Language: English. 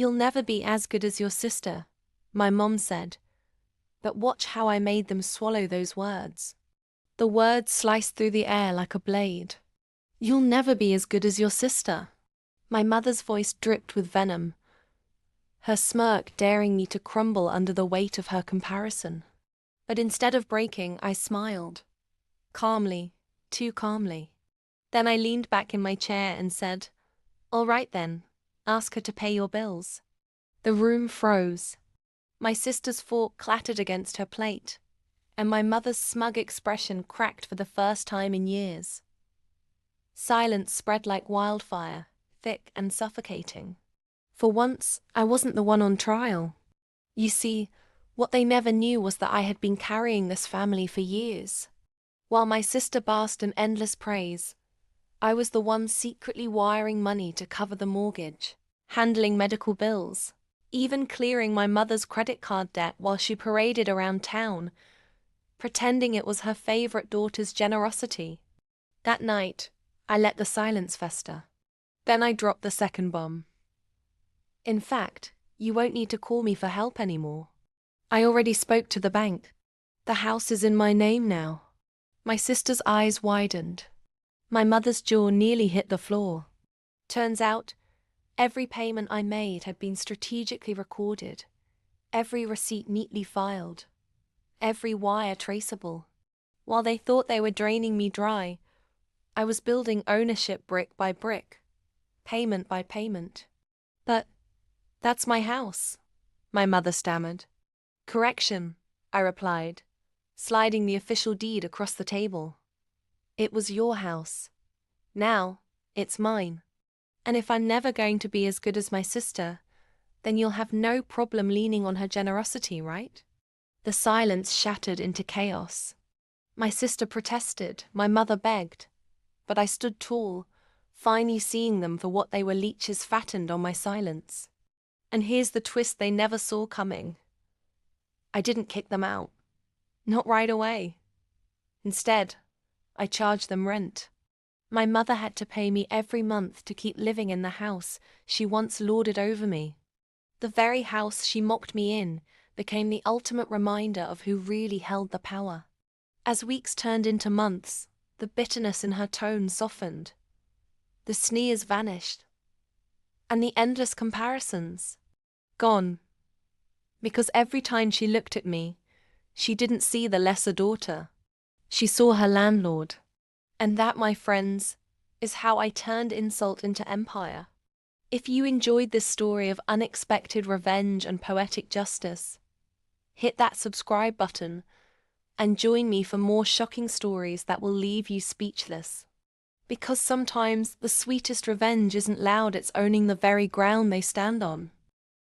"You'll never be as good as your sister," my mom said, but watch how I made them swallow those words. The words sliced through the air like a blade. "You'll never be as good as your sister." My mother's voice dripped with venom, her smirk daring me to crumble under the weight of her comparison. But instead of breaking, I smiled. Calmly, too calmly. Then I leaned back in my chair and said, "All right then, ask her to pay your bills." The room froze. My sister's fork clattered against her plate, and my mother's smug expression cracked for the first time in years. Silence spread like wildfire, thick and suffocating. For once, I wasn't the one on trial. You see, what they never knew was that I had been carrying this family for years. While my sister basked in endless praise, I was the one secretly wiring money to cover the mortgage, handling medical bills, even clearing my mother's credit card debt while she paraded around town, pretending it was her favorite daughter's generosity. That night, I let the silence fester. Then I dropped the second bomb. "In fact, you won't need to call me for help anymore. I already spoke to the bank. The house is in my name now." My sister's eyes widened. My mother's jaw nearly hit the floor. Turns out, every payment I made had been strategically recorded, every receipt neatly filed, every wire traceable. While they thought they were draining me dry, I was building ownership brick by brick, payment by payment. "But that's my house," my mother stammered. "Correction," I replied, sliding the official deed across the table. "It was your house. Now, it's mine. And if I'm never going to be as good as my sister, then you'll have no problem leaning on her generosity, right?" The silence shattered into chaos. My sister protested, my mother begged, but I stood tall, finally seeing them for what they were, leeches fattened on my silence. And here's the twist they never saw coming. I didn't kick them out. Not right away. Instead, I charged them rent. My mother had to pay me every month to keep living in the house she once lorded over me. The very house she mocked me in became the ultimate reminder of who really held the power. As weeks turned into months, the bitterness in her tone softened. The sneers vanished. And the endless comparisons. Gone. Because every time she looked at me, she didn't see the lesser daughter. She saw her landlord. And that, my friends, is how I turned insult into empire. If you enjoyed this story of unexpected revenge and poetic justice, hit that subscribe button and join me for more shocking stories that will leave you speechless. Because sometimes the sweetest revenge isn't loud, it's owning the very ground they stand on.